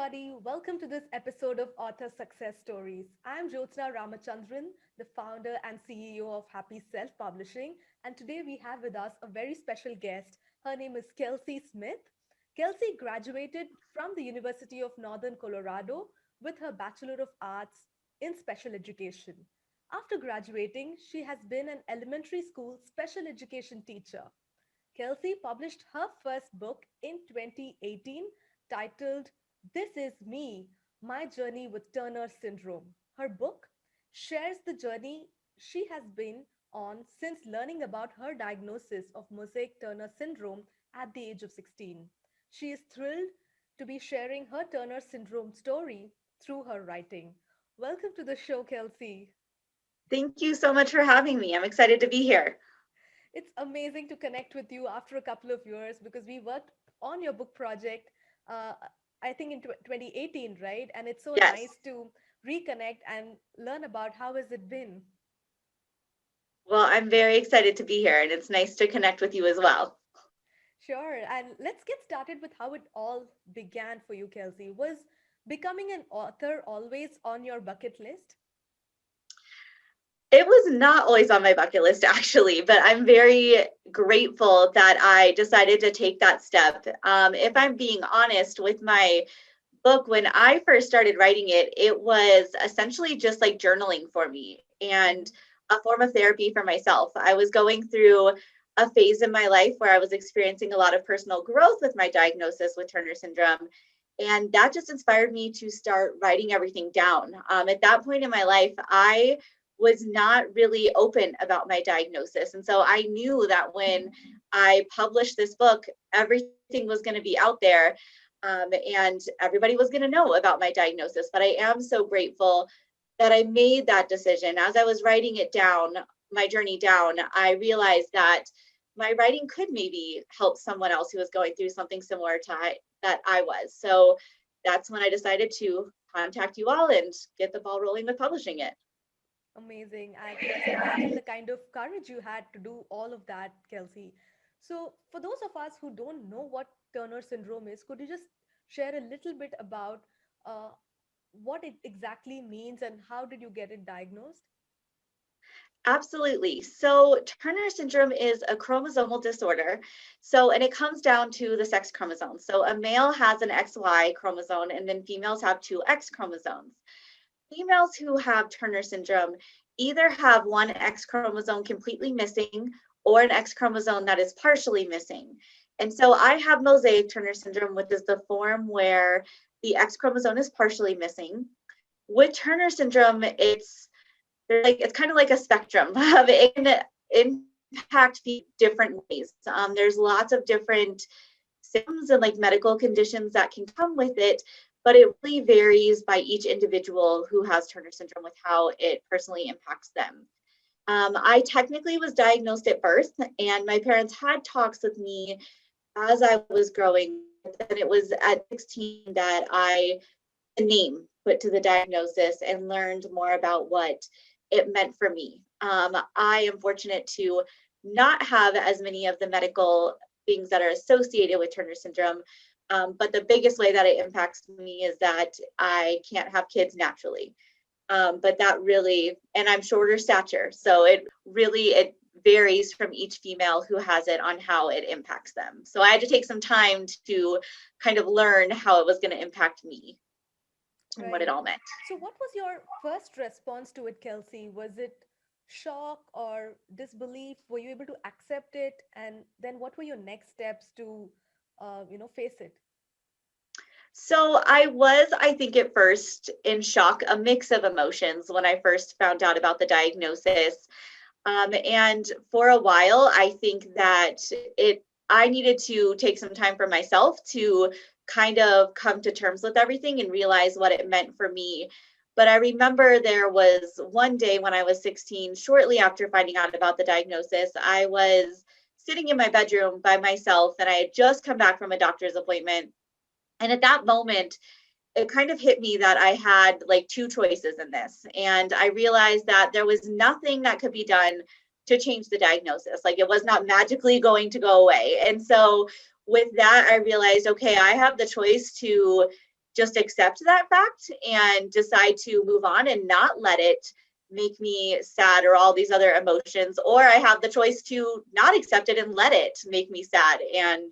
everybody. Welcome to this episode of Author Success Stories. I'm Jyotsna Ramachandran, the founder and CEO of Happy Self Publishing, and today we have with us a very special guest. Her name is Kelsey Smith. Kelsey graduated from the University of Northern Colorado with her Bachelor of Arts in Special Education. After graduating, she has been an elementary school special education teacher. Kelsey published her first book in 2018 titled This Is Me My Journey with Turner Syndrome. Her book shares the journey she has been on since learning about her diagnosis of Mosaic Turner syndrome at the age of 16. She is thrilled to be sharing her Turner syndrome story through her writing. Welcome to the show, Kelsey. Thank you so much for having me. I'm excited to be here. It's amazing to connect with you after a couple of years because we worked on your book project, uh, I think in 2018, right? And it's so Yes. nice to reconnect and learn about how has it been. Well, I'm very excited to be here, and it's nice to connect with you as well. Sure. And let's get started with how it all began for you, Kelsey. Was becoming an author always on your bucket list? It was not always on my bucket list, actually, but I'm very grateful that I decided to take that step. If I'm being honest with my book, when I first started writing it, it was essentially just like journaling for me and Mhm. a form of therapy for myself. I was going through a phase in my life where I was experiencing a lot of personal growth with my diagnosis with Turner syndrome. And that just inspired me to start writing everything down. At that point in my life, I was not really open about my diagnosis. And so I knew that when I published this book, everything was going to be out there, and everybody was going to know about my diagnosis. But I am so grateful that I made that decision. As I was writing it down, my journey down, I realized that my writing could maybe help someone else who was going through something similar to that I was. So that's when I decided to contact you all and get the ball rolling with publishing it. Amazing. I can just imagine the kind of courage you had to do all of that, Kelsey. So, for those of us who don't know what Turner syndrome is, could you just share a little bit about uh, what it exactly means and how did you get it diagnosed? Absolutely. So Turner syndrome is a chromosomal disorder. And it comes down to the sex chromosomes. So a male has an XY chromosome, and then females have two X chromosomes. Females who have Turner syndrome either have one X chromosome completely missing or an X chromosome that is partially missing. And so I have Mosaic Turner syndrome, which is the form where the X chromosome is partially missing. With Turner syndrome, it's kind of like a spectrum of it can impact different ways. There's lots of different symptoms and like medical conditions that can come with it, but it really varies by each individual who has Turner syndrome with how it personally impacts them. I technically was diagnosed at birth, and my parents had talks with me as I was growing. And it was at 16 that I the name put to the diagnosis and learned more about what it meant for me. I am fortunate to not have as many of the medical things that are associated with Turner syndrome. But the biggest way that it impacts me is that I can't have kids naturally. But that really, and I'm shorter stature. So it varies from each female who has it on how it impacts them. So I had to take some time to kind of learn how it was going to impact me and what it Right. all meant. So, what was your first response to it, Kelsey? Was it shock or disbelief? Were you able to accept it? And then, what were your next steps to, face it? So I was, I think, at first in shock, a mix of emotions when I first found out about the diagnosis. And for a while, I think that I needed to take some time for myself to kind of come to terms with everything and realize what it meant for me. But I remember there was one day when I was 16, shortly after finding out about the diagnosis, I was sitting in my bedroom by myself and I had just come back from a doctor's appointment. And at that moment, it kind of hit me that I had like two choices in this. And I realized that there was nothing that could be done to change the diagnosis. Like it was not magically going to go away. And so with that, I realized, okay, I have the choice to just accept that fact and decide to move on and not let it make me sad or all these other emotions. Or I have the choice to not accept it and let it make me sad and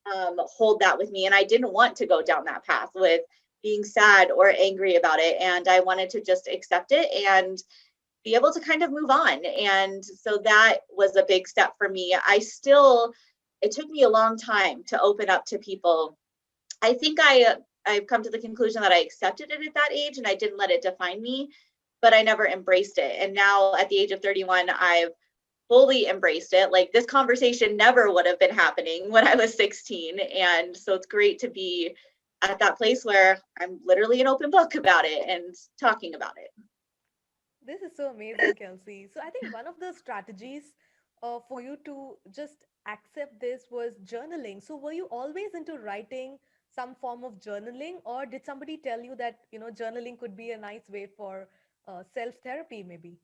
hold that with me. And I didn't want to go down that path with being sad or angry about it. And I wanted to just accept it and be able to kind of move on. And so that was a big step for me. It took me a long time to open up to people. I think I've come to the conclusion that I accepted it at that age and I didn't let it define me, but I never embraced it. And now at the age of 31, I've fully embraced it. Like, this conversation never would have been happening when I was 16. And so it's great to be at that place where I'm literally an open book about it and talking about it. This is so amazing, Kelsey. So I think one of the strategies for you to just accept this was journaling. So were you always into writing some form of journaling, or did somebody tell you that, journaling could be a nice way for self-therapy, maybe?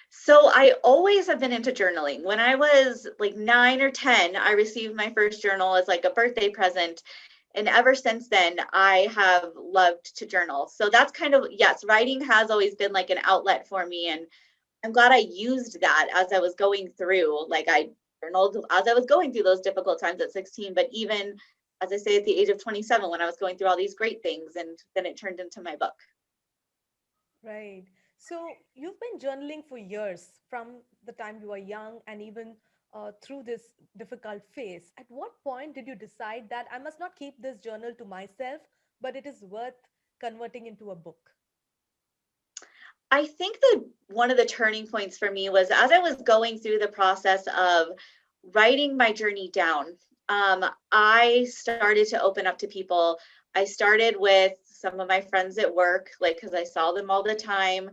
So I always have been into journaling. When I was like 9 or 10, I received my first journal as like a birthday present. And ever since then, I have loved to journal. So that's kind of, yes, writing has always been like an outlet for me. And I'm glad I used that as I was going through, like, I journaled as I was going through those difficult times at 16, but even, as I say, at the age of 27, when I was going through all these great things, and then it turned into my book. Right. So you've been journaling for years, from the time you were young and even through this difficult phase. At what point did you decide that I must not keep this journal to myself, but it is worth converting into a book? I think that one of the turning points for me was as I was going through the process of writing my journey down. I started to open up to people. I started with some of my friends at work, like, because I saw them all the time,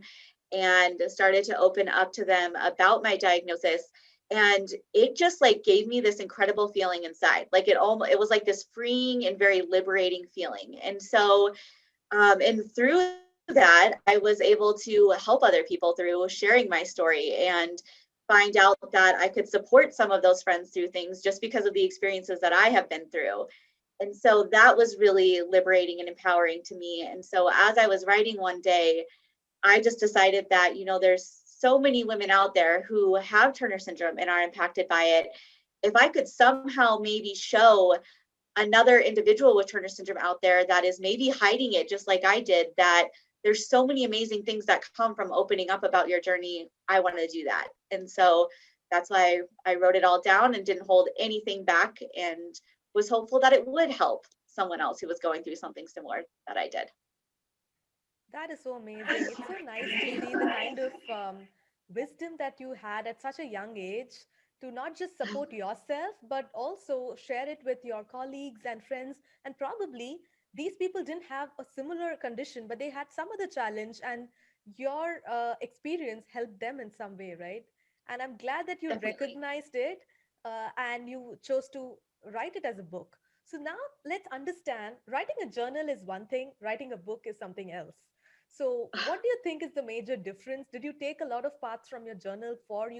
and started to open up to them about my diagnosis. And it just like gave me this incredible feeling inside. Like, it was like this freeing and very liberating feeling. And so and through that, I was able to help other people through sharing my story and find out that I could support some of those friends through things just because of the experiences that I have been through. And so that was really liberating and empowering to me. And so as I was writing one day, I just decided that, there's so many women out there who have Turner syndrome and are impacted by it. If I could somehow maybe show another individual with Turner syndrome out there that is maybe hiding it just like I did, that there's so many amazing things that come from opening up about your journey, I want to do that. And so that's why I wrote it all down and didn't hold anything back, and was hopeful that it would help someone else who was going through something similar that I did. That is so amazing. It's so nice to see the kind of wisdom that you had at such a young age to not just support yourself, but also share it with your colleagues and friends. And probably these people didn't have a similar condition, but they had some other challenge, and your experience helped them in some way, right? And I'm glad that you Definitely. recognized it and you chose to write it as a book. So now let's understand, writing a journal is one thing, writing a book is something else. So, what do you think is the major difference? Did you take a lot of parts from your journal for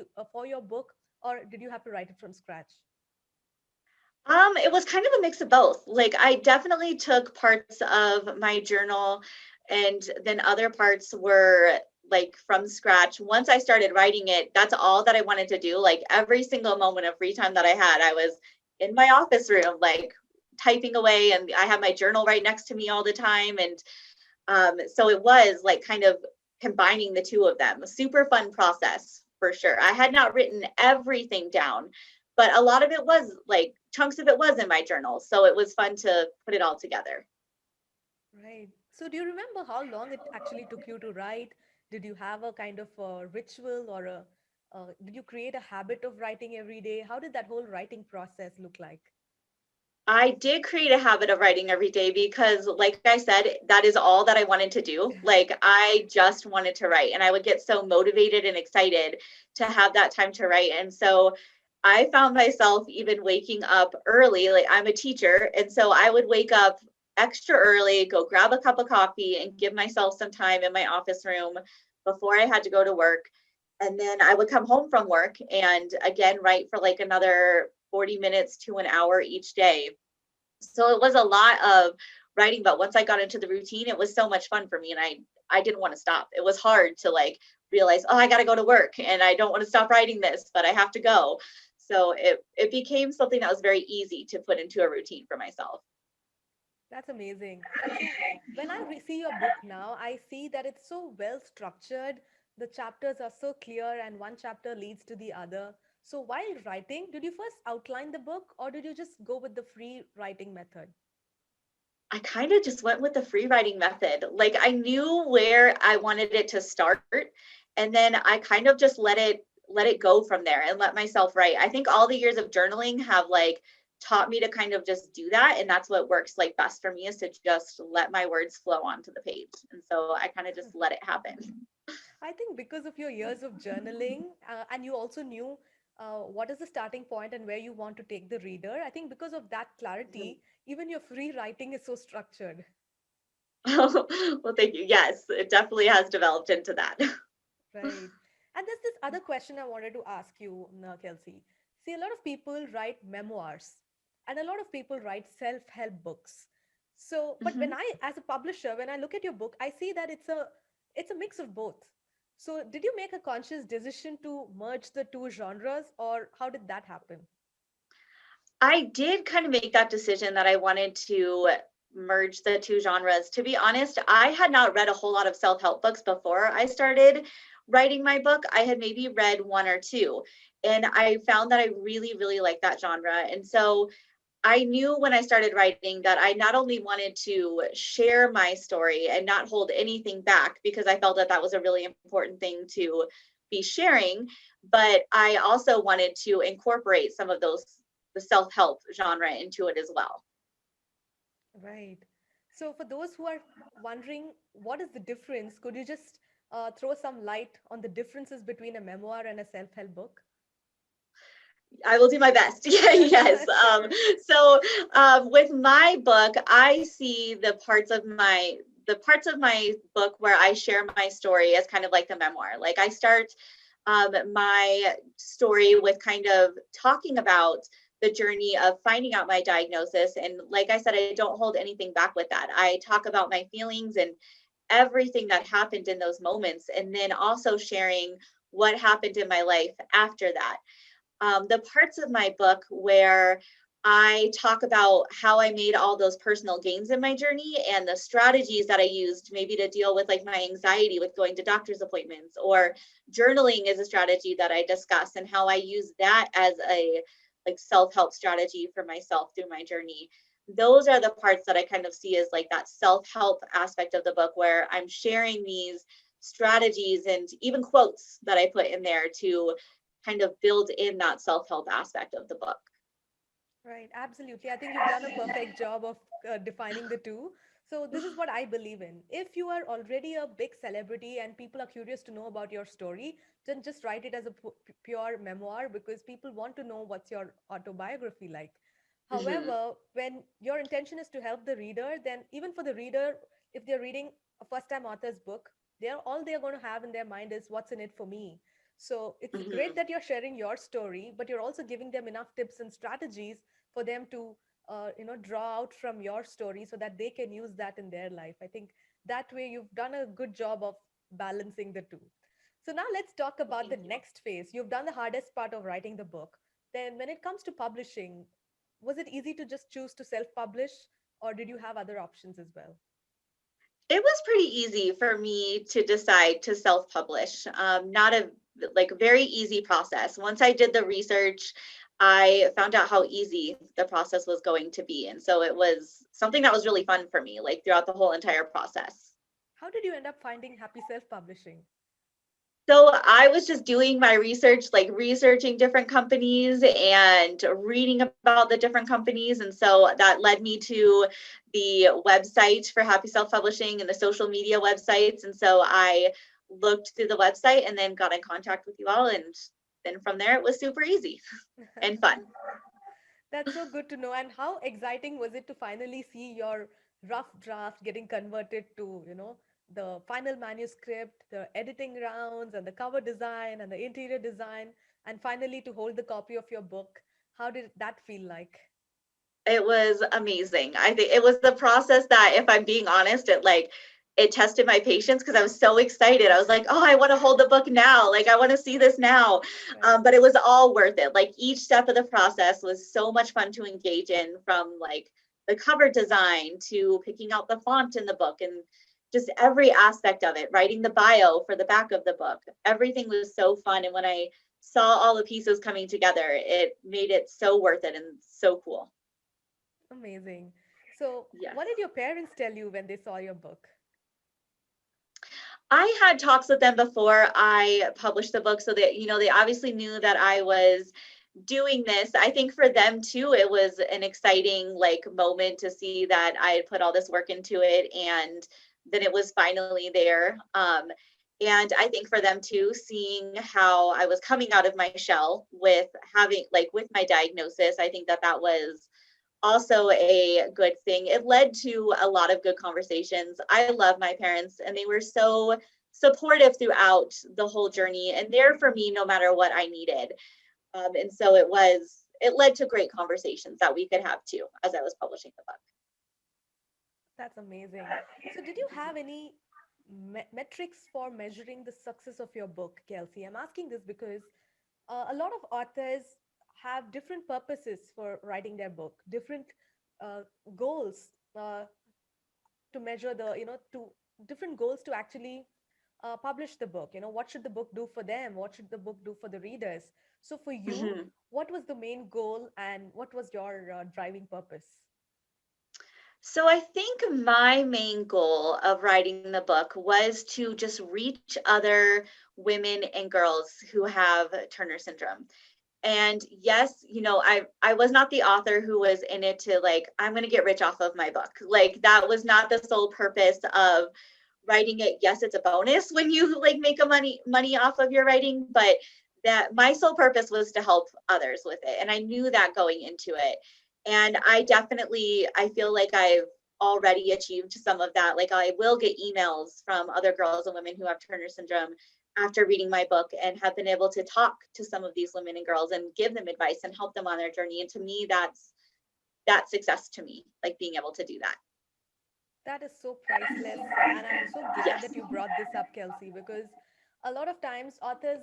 your book, or did you have to write it from scratch? It was kind of a mix of both. Like, I definitely took parts of my journal, and then other parts were like from scratch. Once I started writing it, that's all that I wanted to do. Like, every single moment of free time that I had, I was in my office room, like typing away, and I had my journal right next to me all the time. And so it was like kind of combining the two of them. A super fun process for sure. I had not written everything down, but a lot of it was like chunks of it was in my journal. So it was fun to put it all together. Right. So, do you remember how long it actually took you to write? Did you have a kind of a ritual, or did you create a habit of writing every day? How did that whole writing process look like? I did create a habit of writing every day because, like I said, that is all that I wanted to do. Like, I just wanted to write, and I would get so motivated and excited to have that time to write. And so I found myself even waking up early. Like, I'm a teacher, and so I would wake up extra early, go grab a cup of coffee, and give myself some time in my office room before I had to go to work. And then I would come home from work and again write for like another 40 minutes to an hour each day. So it was a lot of writing, but once I got into the routine, it was so much fun for me, and I didn't want to stop. It was hard to like realize, oh, I got to go to work and I don't want to stop writing this, but I have to go. So it became something that was very easy to put into a routine for myself. That's amazing. So when I see your book now, I see that it's so well structured. The chapters are so clear, and one chapter leads to the other. So while writing, did you first outline the book, or did you just go with the free writing method? I kind of just went with the free writing method. Like I knew where I wanted it to start, and then I kind of just let it go from there and let myself write. I think all the years of journaling have like taught me to kind of just do that, and that's what works like best for me, is to just let my words flow onto the page. And so I kind of just let it happen. I think because of your years of journaling, and you also knew what is the starting point and where you want to take the reader, I think because of that clarity, even your free writing is so structured. Well, thank you. Yes, it definitely has developed into that. Right. And there's this other question I wanted to ask you, Kelsey. See, a lot of people write memoirs and a lot of people write self-help books. So, but when Mhm. I, as a publisher, when I look at your book, I see that it's a mix of both. So, did you make a conscious decision to merge the two genres, or how did that happen? I did kind of make that decision that I wanted to merge the two genres. To be honest, I had not read a whole lot of self help books before I started writing my book. I had maybe read one or two, and I found that I really, really liked that genre. And so I knew when I started writing that I not only wanted to share my story and not hold anything back, because I felt that that was a really important thing to be sharing, but I also wanted to incorporate some of those the self-help genre into it as well. Right. So, for those who are wondering what is the difference, could you just throw some light on the differences between a memoir and a self-help book? I will do my best. Yeah, yes. Sure. With my book, I see the parts of my book where I share my story as kind of like the memoir. Like I start my story with kind of talking about the journey of finding out my diagnosis, and like I said, I don't hold anything back with that. I talk about my feelings and everything that happened in those moments, and then also sharing what happened in my life after that. The parts of my book where I talk about how I made all those personal gains in my journey and the strategies that I used maybe to deal with like my anxiety with going to doctor's appointments, or journaling is a strategy that I discuss and how I use that as a like self-help strategy for myself through my journey. Those are the parts that I kind of see as like that self-help aspect of the book, where I'm sharing these strategies and even quotes that I put in there to kind of build in that self-help aspect of the book. Right, absolutely. I think you've done a perfect job of defining the two. So, this is what I believe in. If you are already a big celebrity and people are curious to know about your story, then just write it as a pure memoir because people want to know what's your autobiography like. Mhm. However, when your intention is to help the reader, then even for the reader, if they're reading a first time author's book, they're going to have in their mind is what's in it for me. So it's great Mhm. that you're sharing your story, but you're also giving them enough tips and strategies for them to draw out from your story so that they can use that in their life. I think that way you've done a good job of balancing the two. So now let's talk Well, about the thank you. next phase. You've done the hardest part of writing the book. Then when it comes to publishing, was it easy to just choose to self publish, or did you have other options as well? It was pretty easy for me to decide to self-publish. Not a like very easy process. Once I did the research, I found out how easy the process was going to be. And so it was something that was really fun for me, like throughout the whole entire process. How did you end up finding happy self publishing? So I was just doing my research, like researching different companies and reading about the different companies. And so that led me to the website for Happy Self Publishing and the social media websites. And so I looked through the website and then got in contact with you all. And then from there, it was super easy and fun. That's so good to know. And how exciting was it to finally see your rough draft getting converted to, the final manuscript, the editing rounds, and the cover design and the interior design, and finally to hold the copy of your book? How did that feel like? It was amazing. I think it was the process that, if I'm being honest, it tested my patience because I was so excited. I was like, oh, I want to hold the book now. Like, I want to see this now. Right. But it was all worth it. Like, each step of the process was so much fun to engage in, from like the cover design to picking out the font in the book, and just every aspect of it, writing the bio for the back of the book. Everything was so fun. And when I saw all the pieces coming together, it made it so worth it and so cool. Amazing. So, Yes. what did your parents tell you when they saw your book? I had talks with them before I published the book, so that, they obviously knew that I was doing this. I think for them too, it was an exciting like moment to see that I had put all this work into it, and then it was finally there. And I think for them too, seeing how I was coming out of my shell with having like with my diagnosis, I think that that was also a good thing. It led to a lot of good conversations. I love my parents, and they were so supportive throughout the whole journey and there for me no matter what I needed. And so it led to great conversations that we could have too as I was publishing the book. That's amazing. So, did you have any metrics for measuring the success of your book, Kelsey? I'm asking this because a lot of authors have different purposes for writing their book, different uh, goals to measure the, to different goals to actually publish the book. What should the book do for them? What should the book do for the readers? So, for you, Mhm. what was the main goal and what was your driving purpose? So I think my main goal of writing the book was to just reach other women and girls who have Turner syndrome. And yes, I was not the author who was in it to like, I'm going to get rich off of my book. Like, that was not the sole purpose of writing it. Yes, it's a bonus when you like make a money off of your writing, but that my sole purpose was to help others with it. And I knew that going into it. And I feel like I've already achieved some of that. Like, I will get emails from other girls and women who have Turner syndrome after reading my book, and have been able to talk to some of these women and girls and give them advice and help them on their journey. And to me, that's success to me, like being able to do that. That is so priceless. And I'm so glad Yes. that you brought this up, Kelsey, because a lot of times authors,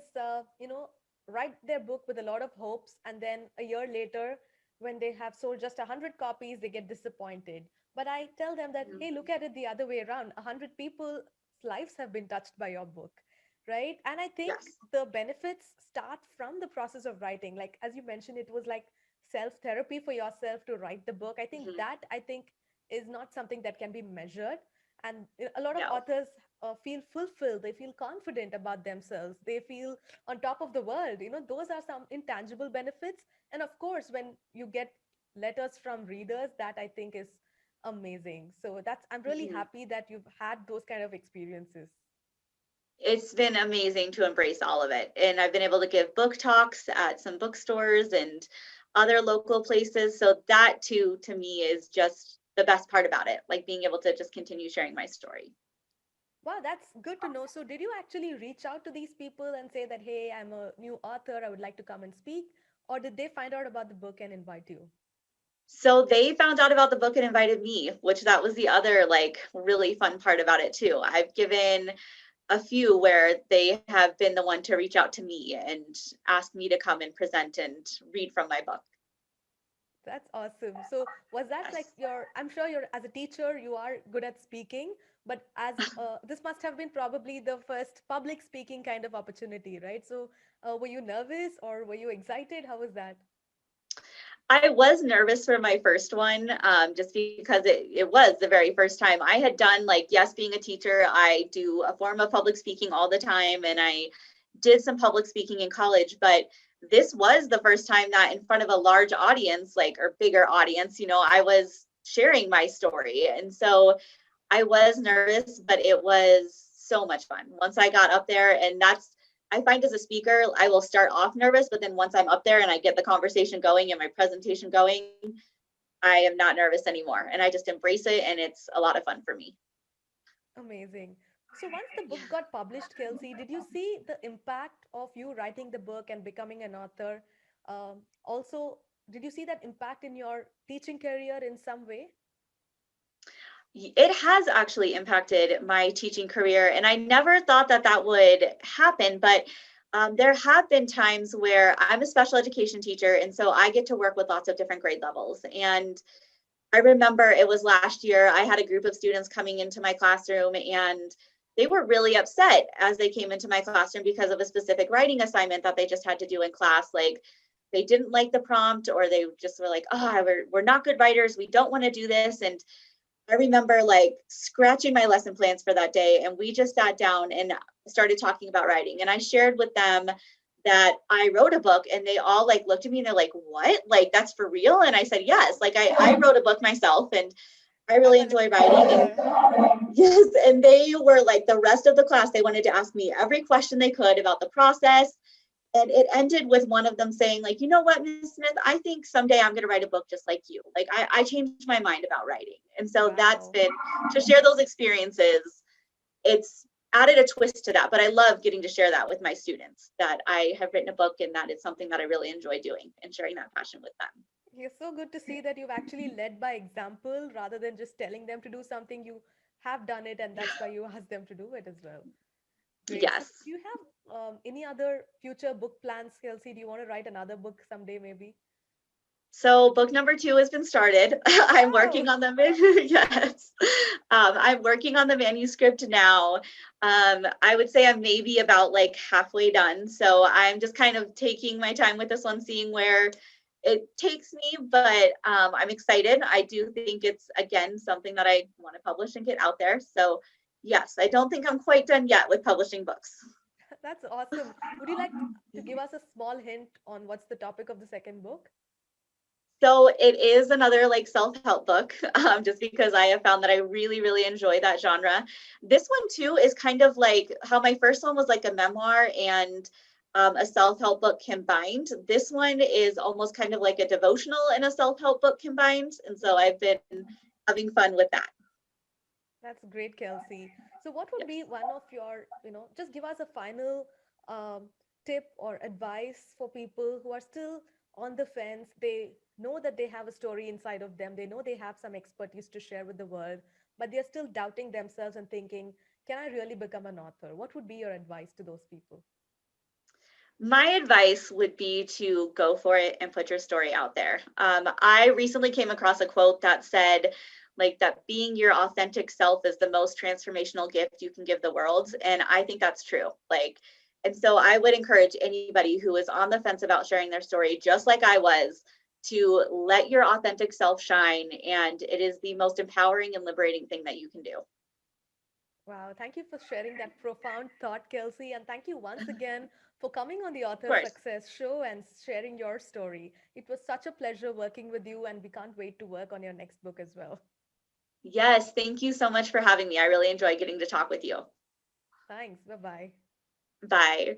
write their book with a lot of hopes. And then a year later, when they have sold just 100 copies, they get disappointed. But I tell them that, hey, look at it the other way around. 100 people's lives have been touched by your book, right? And I think Yes. the benefits start from the process of writing. Like, as you mentioned, it was like self therapy for yourself to write the book. I think is not something that can be measured. And a lot of No. authors feel fulfilled, they feel confident about themselves, they feel on top of the world. Those are some intangible benefits. And of course, when you get letters from readers, that I think is amazing. So I'm really Mhm. happy that you've had those kind of experiences. It's been amazing to embrace all of it. And I've been able to give book talks at some bookstores and other local places. So that too, to me, is just the best part about it, like being able to just continue sharing my story. Wow, that's good to know. So did you actually reach out to these people and say that, hey, I'm a new author, I would like to come and speak? Or did they find out about the book and invite you? So they found out about the book and invited me, which that was the other like really fun part about it too. I've given a few where they have been the one to reach out to me and ask me to come and present and read from my book. That's awesome. So was that like Yes. I'm sure you're, as a teacher, you are good at speaking, but this must have been probably the first public speaking kind of opportunity, right? So were you nervous or were you excited? How was that? I was nervous for my first one, just because it was the very first time. I had done, like, yes, being a teacher, I do a form of public speaking all the time, and I did some public speaking in college, but this was the first time that in front of a large audience, like, or bigger audience, I was sharing my story. And so I was nervous, but it was so much fun. Once I got up there, and I find as a speaker, I will start off nervous, but then once I'm up there and I get the conversation going and my presentation going, I am not nervous anymore. And I just embrace it, and it's a lot of fun for me. Amazing. So once the book got published, Kelsey, did you see the impact of you writing the book and becoming an author? Also, did you see that impact in your teaching career in some way? It has actually impacted my teaching career, and I never thought that that would happen. But there have been times where I'm a special education teacher, and so I get to work with lots of different grade levels. And I remember it was last year, I had a group of students coming into my classroom, and they were really upset as they came into my classroom because of a specific writing assignment that they just had to do in class. Like, they didn't like the prompt, or they just were like, oh, we're not good writers. We don't want to do this. And I remember like scratching my lesson plans for that day, and we just sat down and started talking about writing. And I shared with them that I wrote a book, and they all like looked at me and they're like, "What? Like, that's for real?" And I said, "Yes. Like, I wrote a book myself, and I That's really an enjoy important writing." to And hear. yes, and they were like, the rest of the class, they wanted to ask me every question they could about the process. And it ended with one of them saying, like, "You know what, Miss Smith, I think someday I'm going to write a book just like you. Like, I changed my mind about writing." And so that's Wow. been, to share those experiences, it's added a twist to that. But I love getting to share that with my students, that I have written a book and that it's something that I really enjoy doing and sharing that passion with them. It's so good to see that you've actually led by example rather than just telling them to do something. You have done it, and that's why you ask them to do it as well. Great. So, Yes. do you have any other future book plans, Kelsey? Do you want to write another book someday, maybe? So book number 2 has been started. I'm Wow. working on the yes. I'm working on the manuscript now. I would say I'm maybe about like halfway done. So I'm just kind of taking my time with this one, seeing where it takes me. But I'm excited. I do think it's again something that I want to publish and get out there. So yes, I don't think I'm quite done yet with publishing books. That's awesome. Would you like to give us a small hint on what's the topic of the second book? So it is another like self-help book, just because I have found that I really, really enjoy that genre. This one too is kind of like how my first one was like a memoir and a self-help book combined. This one is almost kind of like a devotional and a self-help book combined. And so I've been having fun with that. That's great, Kelsey. So, what would be Yes. one of your, just give us a final um, tip or advice for people who are still on the fence? They know that they have a story inside of them, they know they have some expertise to share with the world, but they're still doubting themselves and thinking, can I really become an author? What would be your advice to those people? My advice would be to go for it and put your story out there. I recently came across a quote that said, like, that being your authentic self is the most transformational gift you can give the world. And I think that's true. Like, and so I would encourage anybody who is on the fence about sharing their story, just like I was, to let your authentic self shine. And it is the most empowering and liberating thing that you can do. Wow, thank you for sharing that profound thought, Kelsey. And thank you once again for coming on the Of Author course. Success Show and sharing your story. It was such a pleasure working with you, and we can't wait to work on your next book as well. Yes. Thank you so much for having me. I really enjoy getting to talk with you. Thanks. Bye bye. Bye.